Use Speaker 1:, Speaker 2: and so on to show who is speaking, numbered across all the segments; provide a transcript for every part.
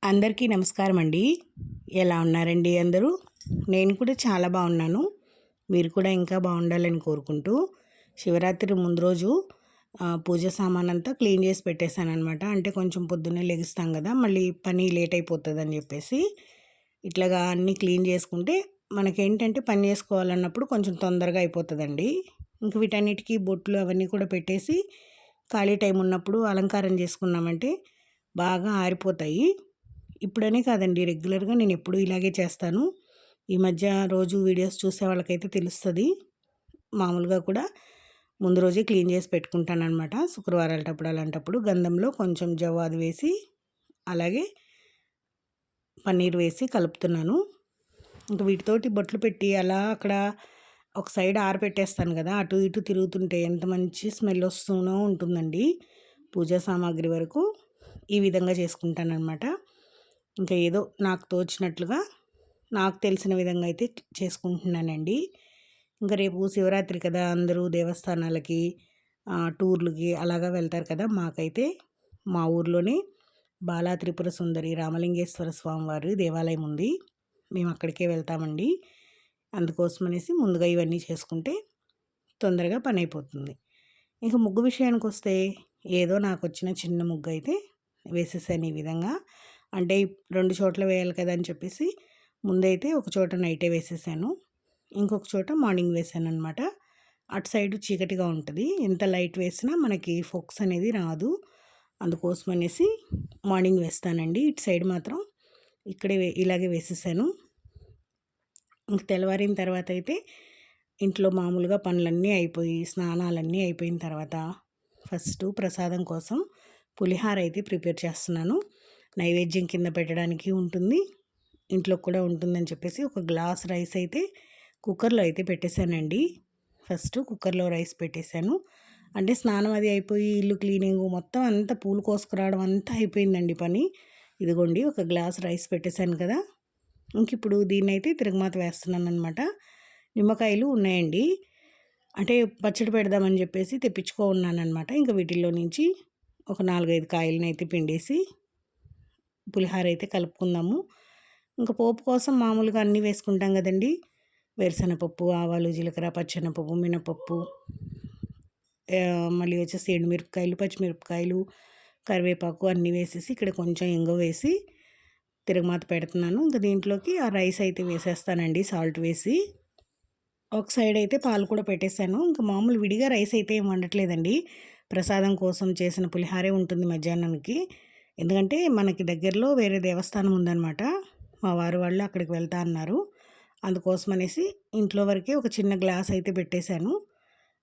Speaker 1: అందరికీ నమస్కారం అండి. ఎలా ఉన్నారండి అందరూ? నేను కూడా చాలా బాగున్నాను. మీరు కూడా ఇంకా బాగుండాలని కోరుకుంటూ శివరాత్రి ముందు రోజు పూజ సామానంతా క్లీన్ చేసి పెట్టేశాననమాట. అంటే కొంచెం పొద్దున్నే లెగుస్తాం కదా, మళ్ళీ పని లేట్ అయిపోతుందని చెప్పేసి ఇట్లాగా అన్నీ క్లీన్ చేసుకుంటే మనకేంటంటే పని చేసుకోవాలన్నప్పుడు కొంచెం తొందరగా అయిపోతుందండి. ఇంక వీటన్నిటికీ బొట్లు అవన్నీ కూడా పెట్టేసి ఖాళీ టైం ఉన్నప్పుడు అలంకారం చేసుకున్నామంటే బాగా ఆరిపోతాయి. ఇప్పుడనే కాదండి, రెగ్యులర్గా నేను ఎప్పుడూ ఇలాగే చేస్తాను. ఈ మధ్య రోజు వీడియోస్ చూసే వాళ్ళకైతే తెలుస్తుంది. మామూలుగా కూడా ముందు రోజే క్లీన్ చేసి పెట్టుకుంటానమాట. శుక్రవారాలటప్పుడు అలాంటప్పుడు గంధంలో కొంచెం జవ్వాది వేసి అలాగే పన్నీర్ వేసి కలుపుతున్నాను. ఇంక వీటితోటి బొట్లు పెట్టి అలా అక్కడ ఒక సైడ్ ఆరబెట్టేస్తాను కదా, అటు ఇటు తిరుగుతుంటే ఎంత మంచి స్మెల్ వస్తూనో ఉంటుందండి. పూజా సామాగ్రి వరకు ఈ విధంగా చేసుకుంటానన్నమాట. ఇంకా ఏదో నాకు తోచినట్లుగా నాకు తెలిసిన విధంగా అయితే చేసుకుంటున్నానండి. ఇంకా రేపు శివరాత్రి కదా, అందరూ దేవస్థానాలకి టూర్లకి అలాగా వెళ్తారు కదా. మాకైతే మా ఊర్లోనే బాలా త్రిపుర సుందరి రామలింగేశ్వర స్వామి వారి దేవాలయం ఉంది. మేము అక్కడికే వెళ్తామండి. అందుకోసమనేసి ముందుగా ఇవన్నీ చేసుకుంటే తొందరగా పని అయిపోతుంది. ఇంకా ముగ్గు విషయానికి వస్తే ఏదో నాకు వచ్చిన చిన్న ముగ్గు అయితే వేసేసాను ఈ విధంగా. అంటే 2 చోట్ల వేయాలి కదా అని చెప్పేసి ముందైతే ఒక చోట నైటే వేసేసాను, ఇంకొక చోట మార్నింగ్ వేసాను అనమాట. అటు సైడు చీకటిగా ఉంటుంది, ఎంత లైట్ వేసినా మనకి ఫోక్స్ అనేది రాదు. అందుకోసం అనేసి మార్నింగ్ వేస్తానండి. ఇటు సైడ్ మాత్రం ఇక్కడే ఇలాగే వేసేసాను. ఇంక తెల్లవారిన తర్వాత అయితే ఇంట్లో మామూలుగా పనులన్నీ అయిపోయి స్నానాలన్నీ అయిపోయిన తర్వాత ఫస్ట్ ప్రసాదం కోసం పులిహార అయితే ప్రిపేర్ చేస్తున్నాను. నైవేద్యం కింద పెట్టడానికి ఉంటుంది, ఇంట్లో కూడా ఉంటుందని చెప్పేసి ఒక గ్లాస్ రైస్ అయితే కుక్కర్లో అయితే పెట్టేశానండి. ఫస్ట్ కుక్కర్లో రైస్ పెట్టేశాను. అంటే స్నానం అది అయిపోయి ఇల్లు క్లీనింగ్ మొత్తం అంతా పూలు కోసుకురావడం అంతా అయిపోయిందండి పని. ఇదిగోండి ఒక గ్లాస్ రైస్ పెట్టేశాను కదా. ఇంక ఇప్పుడు దీన్ని అయితే తిరగమాత వేస్తున్నాను అనమాట. నిమ్మకాయలు ఉన్నాయండి, అంటే పచ్చడి పెడదామని చెప్పేసి తెప్పించుకో ఉన్నానమాట. ఇంకా వీటిల్లో నుంచి ఒక 4-5 కాయలను అయితే పిండేసి పులిహార అయితే కలుపుకుందాము. ఇంకా పోపు కోసం మామూలుగా అన్నీ వేసుకుంటాం కదండి. వేరుశనగపప్పు, ఆవాలు, జీలకర్ర, పచ్చెనపప్పు, మినపప్పు, మళ్ళీ వచ్చేసి ఎండుమిరపకాయలు, పచ్చిమిరపకాయలు, కరివేపాకు అన్నీ వేసేసి ఇక్కడ కొంచెం ఇంగువ వేసి తిరగమాత పెడుతున్నాను. ఇంకా దీంట్లోకి ఆ రైస్ అయితే వేసేస్తానండి, సాల్ట్ వేసి. ఒక సైడ్ అయితే పాలు కూడా పెట్టేశాను. ఇంకా మామూలు విడిగా రైస్ అయితే ఏం వండట్లేదండి. ప్రసాదం కోసం చేసిన పులిహారే ఉంటుంది మధ్యాహ్నానికి. ఎందుకంటే మనకి దగ్గరలో వేరే దేవస్థానం ఉందన్నమాట. మా వారు వాళ్ళు అక్కడికి వెళ్తా అన్నారు. అందుకోసం అనేసి ఇంట్లో వరకే ఒక చిన్న గ్లాస్ అయితే పెట్టేశాను.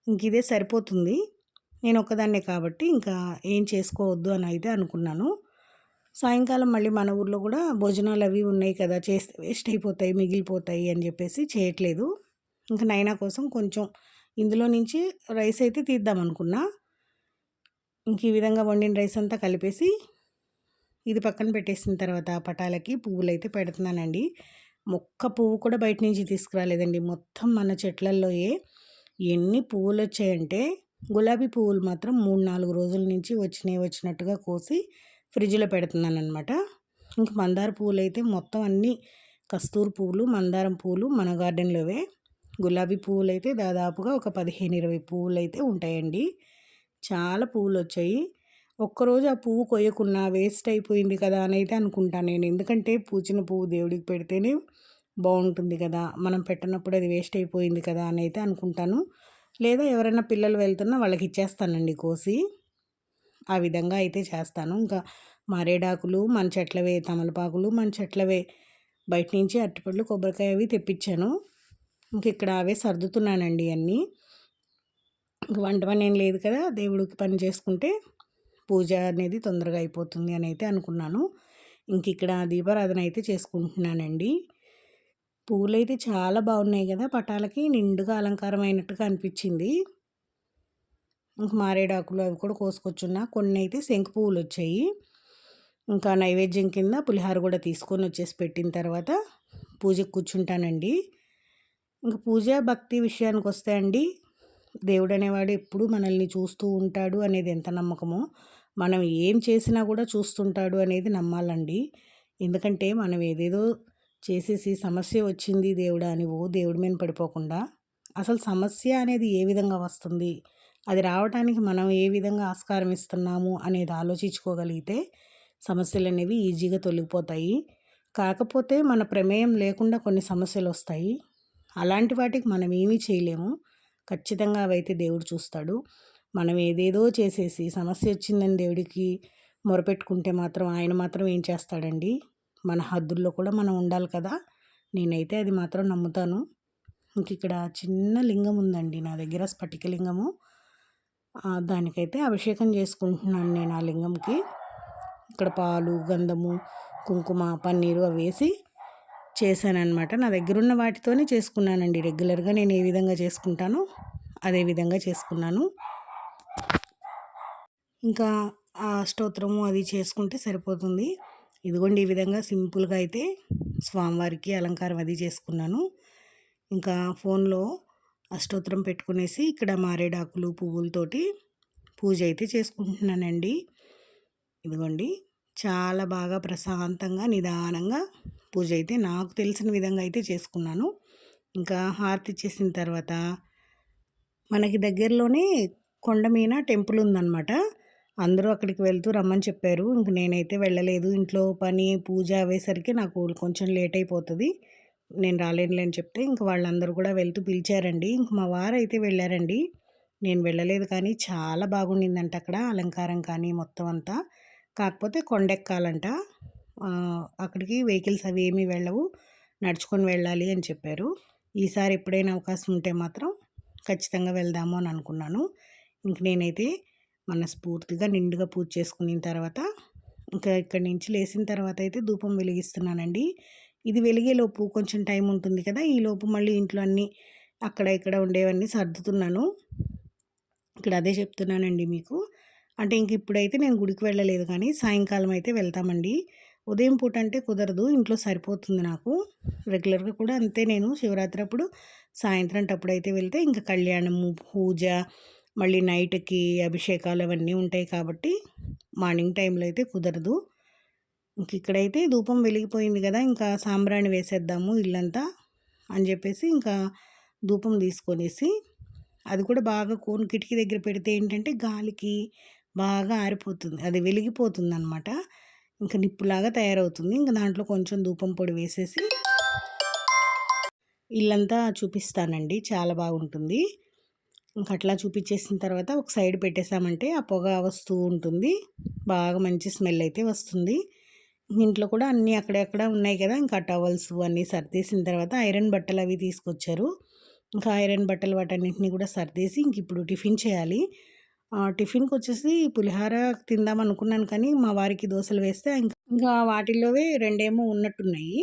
Speaker 1: ఇంక ఇదే సరిపోతుంది. నేను ఒక్కదాన్నే కాబట్టి ఇంకా ఏం చేసుకోవద్దు అని అయితే అనుకున్నాను. సాయంకాలం మళ్ళీ మన ఊర్లో కూడా భోజనాలు అవి ఉన్నాయి కదా, చేస్తే వేస్ట్ అయిపోతాయి, మిగిలిపోతాయి అని చెప్పేసి చేయట్లేదు. ఇంకా నైనా కోసం కొంచెం ఇందులో నుంచి రైస్ అయితే తీద్దాం అనుకున్నా. ఇంక ఈ విధంగా వండిన రైస్ అంతా కలిపేసి ఇది పక్కన పెట్టేసిన తర్వాత పటాలకి పువ్వులు అయితే పెడుతున్నానండి. మొక్క పువ్వు కూడా బయట నుంచి తీసుకురాలేదండి, మొత్తం మన చెట్లల్లోయే. ఎన్ని పువ్వులు వచ్చాయంటే గులాబీ పువ్వులు మాత్రం 3-4 రోజుల నుంచి వచ్చినట్టుగా కోసి ఫ్రిడ్జ్లో పెడుతున్నాను అనమాట. ఇంక మందార పువ్వులు అయితే మొత్తం అన్నీ కస్తూరి పువ్వులు, మందారం పువ్వులు మన గార్డెన్లోవే. గులాబీ పువ్వులు అయితే దాదాపుగా ఒక 15-20 పువ్వులు అయితే ఉంటాయండి. చాలా పువ్వులు వచ్చాయి. ఒక్కరోజు ఆ పువ్వు కొయ్యకున్నా వేస్ట్ అయిపోయింది కదా అని అయితే అనుకుంటాను నేను. ఎందుకంటే పూచిన పువ్వు దేవుడికి పెడితేనే బాగుంటుంది కదా, మనం పెట్టినప్పుడు అది వేస్ట్ అయిపోయింది కదా అని అయితే అనుకుంటాను. లేదా ఎవరైనా పిల్లలు వెళ్తున్నా వాళ్ళకి ఇచ్చేస్తానండి కోసి. ఆ విధంగా అయితే చేస్తాను. ఇంకా మారేడాకులు మన చెట్లవే, తమలపాకులు మన చెట్లవే. బయట నుంచి అరటిపళ్ళు, కొబ్బరికాయ అవి తెప్పించాను. ఇంక ఇక్కడ అవే సర్దుతున్నానండి అన్నీ. ఇంక వంట పని ఏం లేదు కదా, దేవుడికి పని చేసుకుంటే పూజ అనేది తొందరగా అయిపోతుంది అని అయితే అనుకున్నాను. ఇంక ఇక్కడ దీపారాధన అయితే చేసుకుంటున్నానండి. పువ్వులు అయితే చాలా బాగున్నాయి కదా, పటాలకి నిండుగా అలంకారం అయినట్టుగా అనిపించింది. ఇంక మారేడాకులు అవి కూడా కోసుకొచ్చున్నా. కొన్ని అయితే శంకు పువ్వులు వచ్చాయి. ఇంకా నైవేద్యం కింద పులిహార కూడా తీసుకొని వచ్చేసి పెట్టిన తర్వాత పూజకు కూర్చుంటానండి. ఇంక పూజ భక్తి విషయానికి వస్తే అండి, దేవుడు అనేవాడు ఎప్పుడు మనల్ని చూస్తూ ఉంటాడు అనేది ఎంత నమ్మకమో, మనం ఏం చేసినా కూడా చూస్తుంటాడు అనేది నమ్మాలండి. ఎందుకంటే మనం ఏదేదో చేసేసి సమస్య వచ్చింది దేవుడా అని దేవుడి మీద పడిపోకుండా అసలు సమస్య అనేది ఏ విధంగా వస్తుంది, అది రావడానికి మనం ఏ విధంగా ఆస్కారం ఇస్తున్నాము అనేది ఆలోచించుకోగలిగితే సమస్యలు అనేవి ఈజీగా తొలగిపోతాయి. కాకపోతే మన ప్రమేయం లేకుండా కొన్ని సమస్యలు వస్తాయి. అలాంటి వాటికి మనం ఏమీ చేయలేము. ఖచ్చితంగా అవైతే దేవుడు చూస్తాడు. మనం ఏదేదో చేసేసి సమస్య వచ్చిందని దేవుడికి మొరపెట్టుకుంటే మాత్రం ఆయన మాత్రం ఏం చేస్తాడండి? మన హద్దుల్లో కూడా మనం ఉండాలి కదా! నేనైతే అది మాత్రం నమ్ముతాను. ఇక్కడ చిన్న లింగం ఉందండి నా దగ్గర, స్ఫటికలింగము. దానికైతే అభిషేకం చేసుకుంటున్నాను నేను ఆ లింగంకి. ఇక్కడ పాలు, గంధము, కుంకుమ, పన్నీరు అవి వేసి చేశాననమాట. నా దగ్గరున్న వాటితోనే చేసుకున్నానండి. రెగ్యులర్గా నేను ఏ విధంగా చేసుకుంటానో అదే విధంగా చేసుకున్నాను. ఇంకా ఆ స్తోత్రము అది చేసుకుంటే సరిపోతుంది. ఇదిగోండి ఈ విధంగా సింపుల్గా అయితే స్వామివారికి అలంకారం అది చేసుకున్నాను. ఇంకా ఫోన్లో అష్టోత్తరం పెట్టుకునేసి ఇక్కడ మారేడాకులు పువ్వులతోటి పూజ అయితే చేసుకుంటున్నానండి. ఇదిగోండి చాలా బాగా ప్రశాంతంగా నిదానంగా పూజ అయితే నాకు తెలిసిన విధంగా అయితే చేసుకున్నాను. ఇంకా హారతి ఇచ్చేసిన తర్వాత మనకి దగ్గరలోనే కొండ మీద టెంపుల్ ఉందన్నమాట. అందరూ అక్కడికి వెళ్తూ రమ్మని చెప్పారు. ఇంక నేనైతే వెళ్ళలేదు. ఇంట్లో పని పూజ అయ్యేసరికి నాకు కొంచెం లేట్ అయిపోతుంది, నేను రాలేనులే అని చెప్తే ఇంక వాళ్ళందరూ కూడా వెళ్తూ పిలిచారండి. ఇంక మా వారైతే వెళ్ళారండి, నేను వెళ్ళలేదు. కానీ చాలా బాగుండిందంట అక్కడ అలంకారం కానీ మొత్తం అంతా. కాకపోతే కొండెక్కాలంట, అక్కడికి వెహికల్స్ అవి ఏమీ వెళ్ళవు, నడుచుకొని వెళ్ళాలి అని చెప్పారు. ఈసారి ఎప్పుడైనా అవకాశం ఉంటే మాత్రం ఖచ్చితంగా వెళ్దాము అని అనుకున్నాను. ఇంక నేనైతే మనస్ఫూర్తిగా నిండుగా పూజ చేసుకున్న తర్వాత ఇంకా ఇక్కడి నుంచి లేచిన తర్వాత అయితే ధూపం వెలిగిస్తున్నానండి. ఇది వెలిగేలోపు కొంచెం టైం ఉంటుంది కదా, ఈలోపు మళ్ళీ ఇంట్లో అన్నీ అక్కడ ఇక్కడ ఉండేవన్నీ సర్దుతున్నాను. ఇక్కడ అదే చెప్తున్నానండి మీకు. అంటే ఇంక ఇప్పుడైతే నేను గుడికి వెళ్ళలేదు, కానీ సాయంకాలం అయితే వెళ్తామండి. ఉదయం పూట అంటే కుదరదు, ఇంట్లో సరిపోతుంది నాకు. రెగ్యులర్గా కూడా అంతే, నేను శివరాత్రి అప్పుడు సాయంత్రం అప్పుడు అయితే వెళ్తే ఇంకా కళ్యాణము, పూజ, మళ్ళీ నైట్కి అభిషేకాలు అవన్నీ ఉంటాయి కాబట్టి మార్నింగ్ టైంలో అయితే కుదరదు. ఇంక ఇక్కడైతే ధూపం వెలిగిపోయింది కదా, ఇంకా సాంబ్రాణి వేసేద్దాము ఇల్లంతా అని చెప్పేసి ఇంకా ధూపం తీసుకొనేసి అది కూడా బాగా కోన్ కిటికీ దగ్గర పెడితే ఏంటంటే గాలికి బాగా ఆరిపోతుంది, అది వెలిగిపోతుంది అనమాట. ఇంకా నిప్పులాగా తయారవుతుంది. ఇంకా దాంట్లో కొంచెం ధూపం పొడి వేసేసి ఇల్లంతా చూపిస్తానండి, చాలా బాగుంటుంది. ఇంకా అట్లా చూపించేసిన తర్వాత ఒక సైడ్ పెట్టేసామంటే ఆ పొగ వస్తూ ఉంటుంది, బాగా మంచి స్మెల్ అయితే వస్తుంది. ఇంట్లో కూడా అన్నీ అక్కడక్కడ ఉన్నాయి కదా, ఇంకా టవల్స్ అన్నీ సర్దేసిన తర్వాత ఐరన్ బట్టలు అవి తీసుకొచ్చారు. ఇంకా ఐరన్ బట్టలు వాటన్నింటినీ కూడా సర్దేసి ఇంక ఇప్పుడు టిఫిన్ చేయాలి. టిఫిన్కి వచ్చేసి పులిహార తిందాం అనుకున్నాను, కానీ మా వారికి దోశలు వేస్తే ఇంకా వాటిల్లోవే రెండేమో ఉన్నట్టున్నాయి.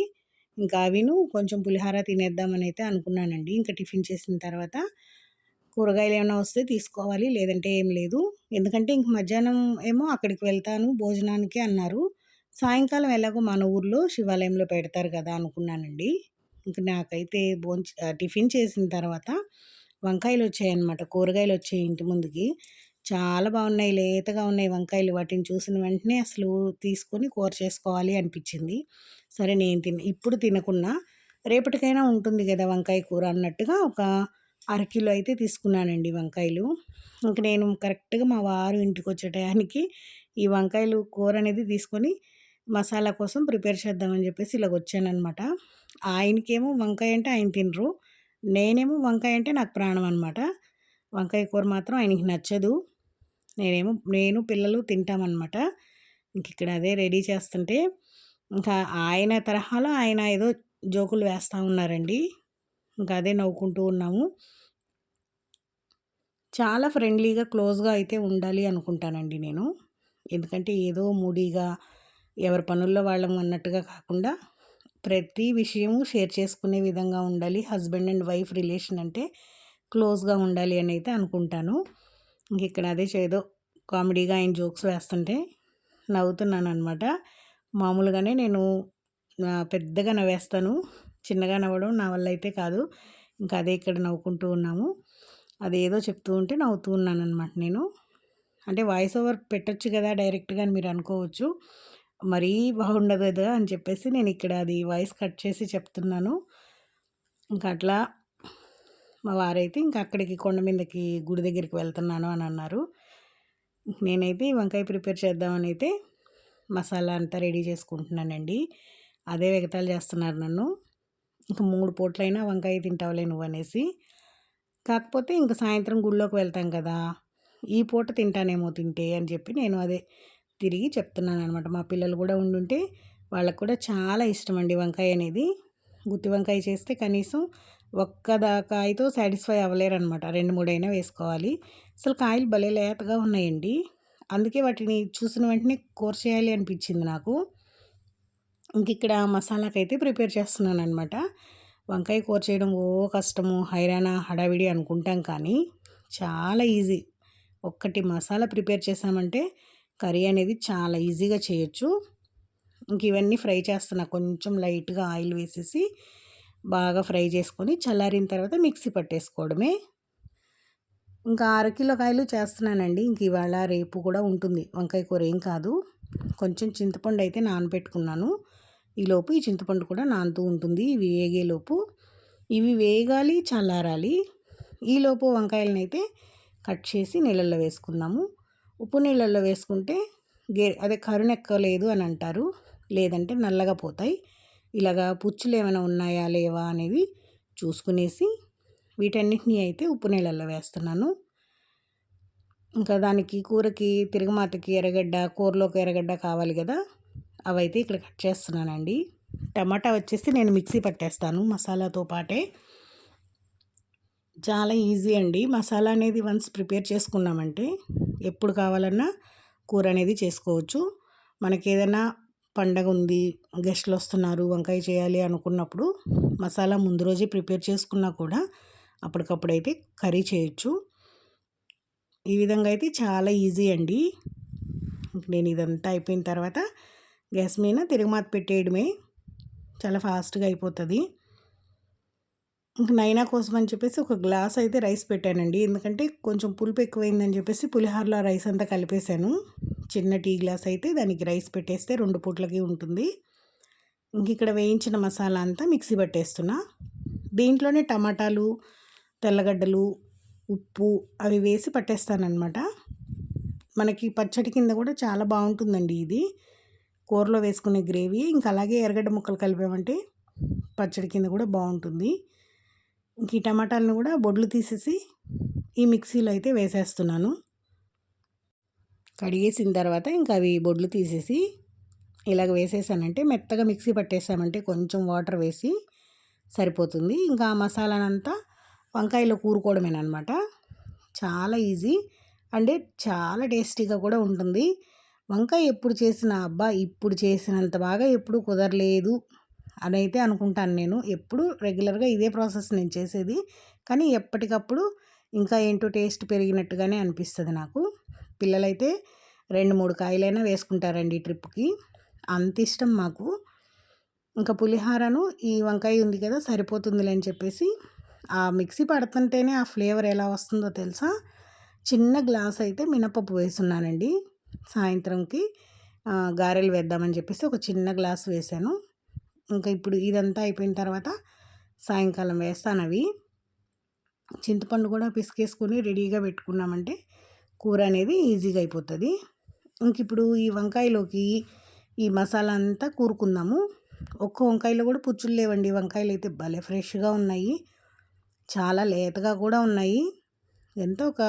Speaker 1: ఇంకా అవిను కొంచెం పులిహార తినేద్దామని అయితే అనుకున్నానండి. ఇంకా టిఫిన్ చేసిన తర్వాత కూరగాయలు ఏమైనా వస్తే తీసుకోవాలి, లేదంటే ఏం లేదు. ఎందుకంటే ఇంక మధ్యాహ్నం ఏమో అక్కడికి వెళ్తాను భోజనానికి అన్నారు. సాయంకాలం ఎలాగో మన ఊర్లో శివాలయంలో పెడతారు కదా అనుకున్నానండి. ఇంక నాకైతే టిఫిన్ చేసిన తర్వాత వంకాయలు వచ్చాయన్నమాట, కూరగాయలు వచ్చాయి ఇంటి ముందుకి. చాలా బాగున్నాయి, లేతగా ఉన్నాయి వంకాయలు. వాటిని చూసిన వెంటనే అసలు తీసుకొని కూర చేసుకోవాలి అనిపించింది. సరే నేను ఇప్పుడు తినకున్నా రేపటికైనా ఉంటుంది కదా వంకాయ కూర అన్నట్టుగా ఒక అరకిలో అయితే తీసుకున్నానండి వంకాయలు. ఇంక నేను కరెక్ట్గా మా వారు ఇంటికి వచ్చే టయానికి ఈ వంకాయలు కూర అనేది తీసుకొని మసాలా కోసం ప్రిపేర్ చేద్దామని చెప్పేసి ఇలాగ వచ్చానమాట. ఆయనకేమో వంకాయ అంటే ఆయన తినరు, నేనేమో వంకాయ అంటే నాకు ప్రాణం అనమాట. వంకాయ కూర మాత్రం ఆయనకి నచ్చదు, నేను పిల్లలు తింటామన్నమాట. ఇంక ఇక్కడ అదే రెడీ చేస్తుంటే ఇంకా ఆయన తరహాలో ఆయన ఏదో జోకులు వేస్తూ ఉన్నారండి. ఇంకా అదే నవ్వుకుంటూ ఉన్నాము. చాలా ఫ్రెండ్లీగా క్లోజ్గా అయితే ఉండాలి అనుకుంటానండి నేను. ఎందుకంటే ఏదో మూడీగా ఎవరి పనుల్లో వాళ్ళం అన్నట్టుగా కాకుండా ప్రతి విషయము షేర్ చేసుకునే విధంగా ఉండాలి. హస్బెండ్ అండ్ వైఫ్ రిలేషన్ అంటే క్లోజ్గా ఉండాలి అని అయితే అనుకుంటాను. ఇంక ఇక్కడ అదే ఏదో కామెడీగా ఆయన జోక్స్ వేస్తుంటే నవ్వుతున్నాను అనమాట. మామూలుగానే నేను పెద్దగా నవ్వేస్తాను, చిన్నగా నవ్వడం నా వల్ల అయితే కాదు. ఇంకా అదే ఇక్కడ నవ్వుకుంటూ ఉన్నాము. అదేదో చెప్తూ ఉంటే నవ్వుతూ ఉన్నాను అనమాట నేను. అంటే వాయిస్ ఓవర్ పెట్టచ్చు కదా డైరెక్ట్గా అని మీరు అనుకోవచ్చు. మరీ బాగుండదు కదా అని చెప్పేసి నేను ఇక్కడ అది వాయిస్ కట్ చేసి చెప్తున్నాను. ఇంకా అట్లా మా వారైతే ఇంకా అక్కడికి కొండ మీదకి గుడి దగ్గరికి వెళ్తున్నాను అని అన్నారు. నేనైతే వంకాయ ప్రిపేర్ చేద్దామని అయితే మసాలా అంతా రెడీ చేసుకుంటున్నానండి. అదే ఎగతాళి చేస్తున్నారు నన్ను. ఇంక 3 పూటలైనా వంకాయ తింటావులే నువ్వనేసి. కాకపోతే ఇంక సాయంత్రం గుడిలోకి వెళ్తాం కదా! ఈ పూట తింటానేమో తింటే అని చెప్పి నేను అదే తిరిగి చెప్తున్నాననమాట. మా పిల్లలు కూడా ఉండుంటే వాళ్ళకి కూడా చాలా ఇష్టమండి వంకాయ అనేది. గుత్తి వంకాయ చేస్తే కనీసం కాయతో సాటిస్ఫై అవ్వలేరనమాట. 2, 3 అయినా వేసుకోవాలి. అసలు కాయలు భలే లేతగా ఉన్నాయండి. అందుకే వాటిని చూసిన వెంటనే కూర చేయాలి అనిపించింది నాకు. ఇంకిక్కడ మసాలాకైతే ప్రిపేర్ చేస్తున్నాననమాట. వంకాయ కూర చేయడం కష్టము, హైరానా, హడావిడి అనుకుంటాం కానీ చాలా ఈజీ. ఒక్కటి మసాలా ప్రిపేర్ చేసామంటే కర్రీ అనేది చాలా ఈజీగా చేయొచ్చు. ఇంక ఇవన్నీ ఫ్రై చేస్తున్నా. కొంచెం లైట్‌గా ఆయిల్ వేసేసి బాగా ఫ్రై చేసుకొని చల్లారిన తర్వాత మిక్సీ పట్టేసుకోవడమే. ఇంకా 6 కిలో కాయలు చేస్తున్నానండి. ఇంక ఇవాళ రేపు కూడా ఉంటుంది వంకాయ కూర, ఏం కాదు. కొంచెం చింతపండు అయితే నానబెట్టుకున్నాను. ఈలోపు ఈ చింతపండు కూడా నానుతూ ఉంటుంది ఇవి వేగేలోపు. ఇవి వేగాలి, చల్లారాలి. ఈలోపు వంకాయలనైతే కట్ చేసి నీళ్ళల్లో వేసుకుందాము. ఉప్పు నీళ్ళల్లో వేసుకుంటే అదే కరుణెక్కలేదు అని అంటారు. లేదంటే నల్లగా పోతాయి. ఇలాగా పుచ్చులు ఏమైనా ఉన్నాయా లేవా అనేది చూసుకునేసి వీటన్నిటిని అయితే ఉప్పు నీళ్ళల్లో వేస్తున్నాను. ఇంకా దానికి కూరకి తిరగమాతకి ఎర్రగడ్డ, కూరలోకి ఎర్రగడ్డ కావాలి కదా, అవైతే ఇక్కడ కట్ చేస్తున్నానండి. టమాటా వచ్చేసి నేను మిక్సీ పట్టేస్తాను మసాలాతో పాటే. చాలా ఈజీ అండి. మసాలా అనేది వన్స్ ప్రిపేర్ చేసుకున్నామంటే ఎప్పుడు కావాలన్నా కూర అనేది చేసుకోవచ్చు. మనకేదైనా పండగ ఉంది, గెస్టులు వస్తున్నారు, వంకాయ చేయాలి అనుకున్నప్పుడు మసాలా ముందు రోజే ప్రిపేర్ చేసుకున్నా కూడా అప్పటికప్పుడైతే కర్రీ చేయొచ్చు. ఈ విధంగా అయితే చాలా ఈజీ అండి. నేను ఇదంతా అయిపోయిన తర్వాత గ్యాస్ మీద తిరగమాత పెట్టేయడమే. చాలా ఫాస్ట్గా అయిపోతుంది. ఇంక నైనా కోసం అని చెప్పేసి ఒక గ్లాస్ అయితే రైస్ పెట్టానండి. ఎందుకంటే కొంచెం పులుపు ఎక్కువైందని చెప్పేసి పులిహోరలో రైస్ అంతా కలిపేశాను. చిన్న టీ గ్లాస్ అయితే దానికి రైస్ పెట్టేస్తే 2 పూట్లకి ఉంటుంది. ఇంక ఇక్కడ వేయించిన మసాలా అంతా మిక్సీ పట్టేస్తున్నా. దీంట్లోనే టమాటాలు, తెల్లగడ్డలు, ఉప్పు అవి వేసి పట్టేస్తానన్నమాట. మనకి పచ్చడి కింద కూడా చాలా బాగుంటుందండి ఇది. కూరలో వేసుకునే గ్రేవీ ఇంకా అలాగే ఎర్రగడ్డ ముక్కలు కలిపామంటే పచ్చడి కింద కూడా బాగుంటుంది. ఇంక ఈ టమాటాలను కూడా బొడ్లు తీసేసి ఈ మిక్సీలో అయితే వేసేస్తున్నాను. కడిగేసిన తర్వాత ఇంకా అవి బొడ్లు తీసేసి ఇలాగ వేసేసానంటే మెత్తగా మిక్సీ పట్టేసామంటే కొంచెం వాటర్ వేసి సరిపోతుంది. ఇంకా ఆ మసాలానంతా వంకాయలో కూరుకోవడమేనమాట. చాలా ఈజీ అంటే చాలా టేస్టీగా కూడా ఉంటుంది. వంకాయ ఎప్పుడు చేసినా అబ్బా ఇప్పుడు చేసినంత బాగా ఎప్పుడు కుదరలేదు అని అయితే అనుకుంటాను నేను. ఎప్పుడు రెగ్యులర్గా ఇదే ప్రాసెస్ నేను చేసేది. కానీ ఎప్పటికప్పుడు ఇంకా ఏంటో టేస్ట్ పెరిగినట్టుగానే అనిపిస్తుంది నాకు. పిల్లలైతే 2, 3 కాయలైనా వేసుకుంటారండి ఈ ట్రిప్కి. అంత ఇష్టం మాకు. ఇంకా పులిహారను ఈ వంకాయ ఉంది కదా సరిపోతుందిలే అని చెప్పేసి ఆ మిక్సీ పడుతుంటేనే ఆ ఫ్లేవర్ ఎలా వస్తుందో తెలుసా. చిన్న గ్లాస్ అయితే మినపప్పు వేస్తున్నానండి. సాయంత్రంకి గారెలు వేద్దామని చెప్పేసి ఒక చిన్న గ్లాస్ వేసాను. ఇంకా ఇప్పుడు ఇదంతా అయిపోయిన తర్వాత సాయంకాలం వేస్తాను అవి. చింతపండు కూడా పిసికేసుకొని రెడీగా పెట్టుకున్నామంటే కూర అనేది ఈజీగా అయిపోతుంది. ఇంక ఇప్పుడు ఈ వంకాయలోకి ఈ మసాలా అంతా కూరుకుందాము. ఒక్క వంకాయలో కూడా పుచ్చులు లేవండి. వంకాయలు అయితే భలే ఫ్రెష్గా ఉన్నాయి, చాలా లేతగా కూడా ఉన్నాయి. ఎంతో ఒక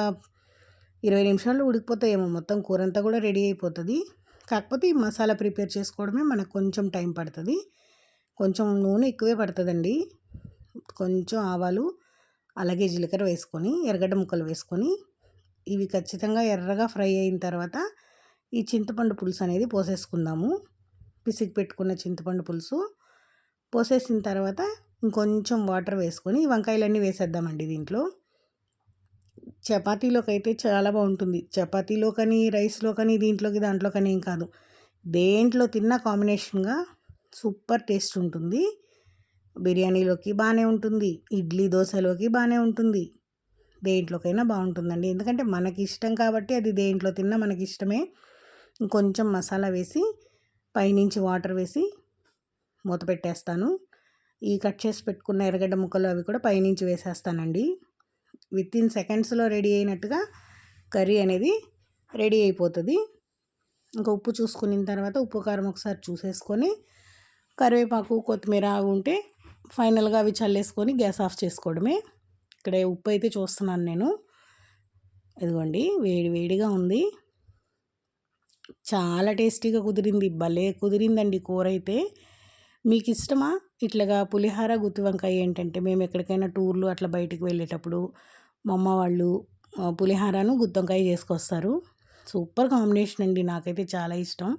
Speaker 1: 20 నిమిషాల్లో ఉడికిపోతాయేమో మొత్తం కూర అంతా కూడా రెడీ అయిపోతుంది. కాకపోతే ఈ మసాలా ప్రిపేర్ చేసుకోవడమే మనకు కొంచెం టైం పడుతుంది. కొంచెం నూనె ఎక్కువే పడుతుందండి. కొంచెం ఆవాలు అలాగే జీలకర్ర వేసుకొని ఎర్రగడ్డ ముక్కలు వేసుకొని ఇవి ఖచ్చితంగా ఎర్రగా ఫ్రై అయిన తర్వాత ఈ చింతపండు పులుసు అనేది పోసేసుకుందాము. పిసికి పెట్టుకున్న చింతపండు పులుసు పోసేసిన తర్వాత ఇంకొంచెం వాటర్ వేసుకొని వంకాయలన్నీ వేసేద్దామండి దీంట్లో. చపాతీలోకి అయితే చాలా బాగుంటుంది. చపాతీలో కానీ రైస్లో కానీ దీంట్లోకి దాంట్లో కానీ ఏం కాదు, దేంట్లో తిన్నా కాంబినేషన్గా సూపర్ టేస్ట్ ఉంటుంది. బిర్యానీలోకి బాగానే ఉంటుంది, ఇడ్లీ దోశలోకి బాగానే ఉంటుంది, దేంట్లోకైనా బాగుంటుందండి. ఎందుకంటే మనకి ఇష్టం కాబట్టి అది దేంట్లో తిన్నా మనకి ఇష్టమే. ఇంకొంచెం మసాలా వేసి పైనుంచి వాటర్ వేసి మూత పెట్టేస్తాను. ఈ కట్ చేసి పెట్టుకున్న ఎర్రగడ్డ ముక్కలు అవి కూడా పైనుంచి వేసేస్తానండి. వితిన్ సెకండ్స్లో రెడీ అయినట్టుగా కర్రీ అనేది రెడీ అయిపోతుంది. ఇంకా ఉప్పు చూసుకున్న తర్వాత ఉప్పు కారం ఒకసారి చూసేసుకొని కరివేపాకు కొత్తిమీర ఉంటే ఫైనల్గా అవి చల్లేసుకొని గ్యాస్ ఆఫ్ చేసుకోవడమే. ఇక్కడ ఉప్పు అయితే చూస్తున్నాను నేను. ఇదిగోండి వేడి వేడిగా ఉంది, చాలా టేస్టీగా కుదిరింది, భలే కుదిరిందండి కూర అయితే. మీకు ఇష్టమా ఇట్లాగా పులిహార గుత్తి వంకాయ? ఏంటంటే మేము ఎక్కడికైనా టూర్లు అట్లా బయటికి వెళ్ళేటప్పుడు మా అమ్మ వాళ్ళు పులిహారను గుత్తి వంకాయ చేసుకొస్తారు. సూపర్ కాంబినేషన్ అండి, నాకైతే చాలా ఇష్టం.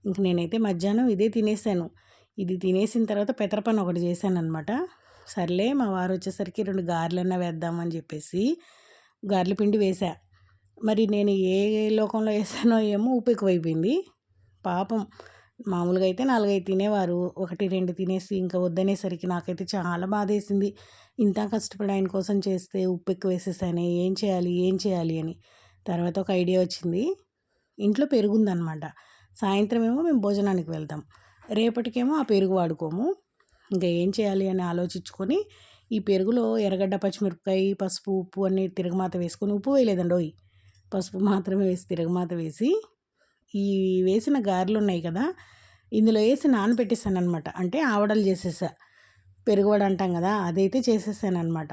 Speaker 1: ఇంక నేనైతే మధ్యాహ్నం ఇదే తినేసాను. ఇది తినేసిన తర్వాత పెసరపన్ను ఒకటి చేశాను అనమాట. సర్లే మా వారు వచ్చేసరికి 2 గారెలన్నా వేద్దామని చెప్పేసి గారెల పిండి వేసా. మరి నేను ఏ లోకంలో వేసానో ఏమో ఉప్పు ఎక్కువైపోయింది. పాపం మామూలుగా అయితే 4, 5 తినేవారు, 1, 2 తినేసి ఇంకా వద్దనేసరికి నాకైతే చాలా బాధేసింది. ఇంత కష్టపడి ఆయన కోసం చేస్తే ఉప్పు ఎక్కువ వేసేసానే, ఏం చేయాలి అని. తర్వాత ఒక ఐడియా వచ్చింది. ఇంట్లో పెరుగుందనమాట. సాయంత్రం ఏమో మేము భోజనానికి వెళ్తాం, రేపటికేమో ఆ పెరుగు వాడుకోము. ఇంకా ఏం చేయాలి అని ఆలోచించుకొని ఈ పెరుగులో ఎర్రగడ్డ, పచ్చిమిరపకాయ, పసుపు, ఉప్పు అన్నీ తిరగమాత వేసుకొని, ఉప్పు వేయలేదండోయ్, పసుపు మాత్రమే వేసి తిరగమాత వేసి ఈ వేసిన గారెలు ఉన్నాయి కదా ఇందులో వేసి నానబెట్టేసాను అనమాట. అంటే ఆవడలు చేసేసా, పెరుగువడ అంటాం కదా అదైతే చేసేసాను అనమాట.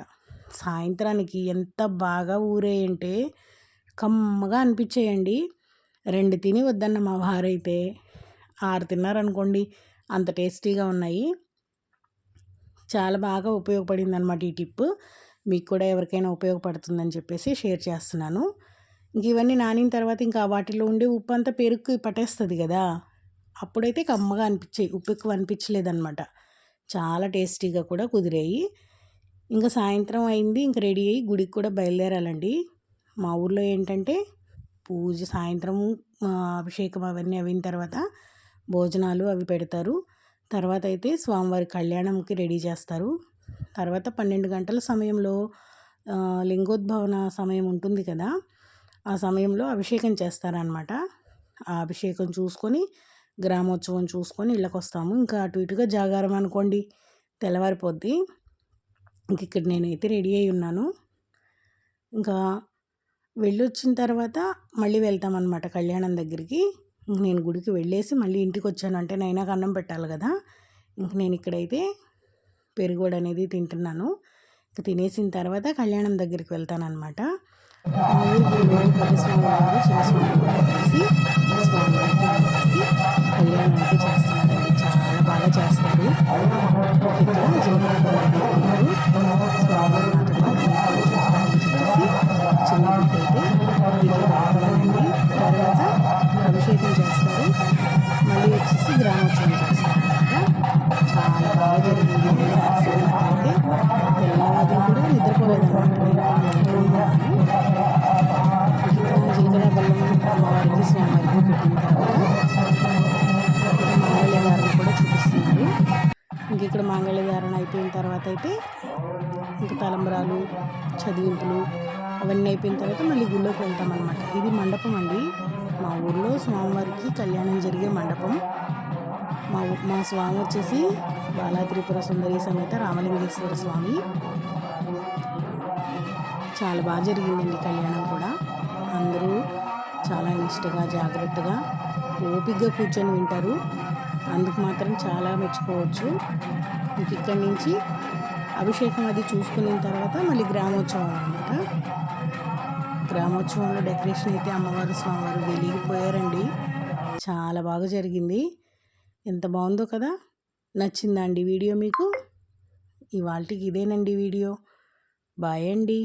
Speaker 1: సాయంత్రానికి ఎంత బాగా ఊరేయంటే కమ్మగా అనిపించేయండి. 2 తిని వద్దన్న మా వారైతే 6 తిన్నారనుకోండి, అంత టేస్టీగా ఉన్నాయి. చాలా బాగా ఉపయోగపడింది అనమాట ఈ టిప్. మీకు కూడా ఎవరికైనా ఉపయోగపడుతుందని చెప్పేసి షేర్ చేస్తున్నాను. ఇంక ఇవన్నీ నానిన తర్వాత ఇంకా వాటిలో ఉండే ఉప్పు అంతా పెరుగుకి పట్టేస్తుంది కదా, అప్పుడైతే కమ్మగా అనిపించాయి, ఉప్పు ఎక్కువ అనిపించలేదన్నమాట. చాలా టేస్టీగా కూడా కుదిరాయి. ఇంకా సాయంత్రం అయింది, ఇంక రెడీ అయ్యి గుడికి కూడా బయలుదేరాలండి. మా ఊర్లో ఏంటంటే పూజ సాయంత్రం అభిషేకం అవన్నీ అయిన తర్వాత భోజనాలు అవి పెడతారు. తర్వాత అయితే స్వామివారి కళ్యాణంకి రెడీ చేస్తారు. తర్వాత 12 గంటల సమయంలో లింగోద్భవన సమయం ఉంటుంది కదా, ఆ సమయంలో అభిషేకం చేస్తారనమాట. ఆ అభిషేకం చూసుకొని గ్రామోత్సవం చూసుకొని ఇళ్ళకి వస్తాము. ఇంకా అటు ఇటుగా జాగారం అనుకోండి, తెల్లవారిపోద్ది. ఇంక ఇక్కడ నేనైతే రెడీ అయి ఉన్నాను. ఇంకా వెళ్ళొచ్చిన తర్వాత మళ్ళీ వెళ్తామన్నమాట కళ్యాణం దగ్గరికి. నేను గుడికి వెళ్ళేసి మళ్ళీ ఇంటికి వచ్చాను, అంటే నైనాకు అన్నం పెట్టాలి కదా. ఇంక నేను ఇక్కడైతే పెరుగోడ అనేది తింటున్నాను. ఇంక తినేసిన తర్వాత కళ్యాణం దగ్గరికి వెళ్తానన్నమాట. మా ఊరి గుడిలో పెద్ద స్వామివారు చిన్న స్వామివారు కలిసి స్వామివారికి కళ్యాణం అయితే చేస్తున్నారండి. చాలా బాగా చేస్తారు. ఇక్కడ జీవనాలు స్వామివారి నాతో పాటు చూస్తామని చెప్పేసి చిన్న బిడ్డ అయితే ఇట్లా రావాలండి. తర్వాత అభిషేకం చేస్తారు, మళ్ళీ వచ్చేసి గ్రామోత్సవం చేస్తారనమాట. చాలా బాగా జరిగింది. అయితే తెల్లవారు కూడా నిద్రపోలేదన్నమాట. జీలకర్ర బెల్లం అమ్మవారికి స్వామివారికి పెట్టిన తర్వాత మాంగళ్యధారణ కూడా చూపిస్తున్నారు. ఇంక ఇక్కడ మాంగళ్యధారణ అయిపోయిన తర్వాత అయితే ఇంక తలంబరాలు, చదివింపులు అవన్నీ అయిపోయిన తర్వాత మళ్ళీ గుళ్ళోకి వెళ్తామన్నమాట. ఇది మండపం అండి, మా ఊళ్ళో స్వామివారికి కళ్యాణం జరిగే మండపం. మా స్వామి వచ్చేసి బాలా త్రిపుర సుందరి సమేత రామలింగేశ్వర స్వామి. చాలా బాగా జరిగిందండి కళ్యాణం కూడా. అందరూ చాలా నిష్టగా జాగ్రత్తగా ఓపికగా కూర్చొని వింటారు. అందుకు మాత్రం చాలా మెచ్చుకోవచ్చు. ఇంక ఇక్కడి నుంచి అభిషేకం అది చూసుకున్న తర్వాత మళ్ళీ గ్రామోత్సవం అన్నమాట. గ్రామోత్సవంలో డెకరేషన్ అయితే అమ్మవారు స్వామివారు వెలిగిపోయారండి. చాలా బాగా జరిగింది. ఎంత బాగుందో కదా. నచ్చిందా అండి వీడియో మీకు? ఇవాళకి ఇదేనండి వీడియో. బాయ్ అండి.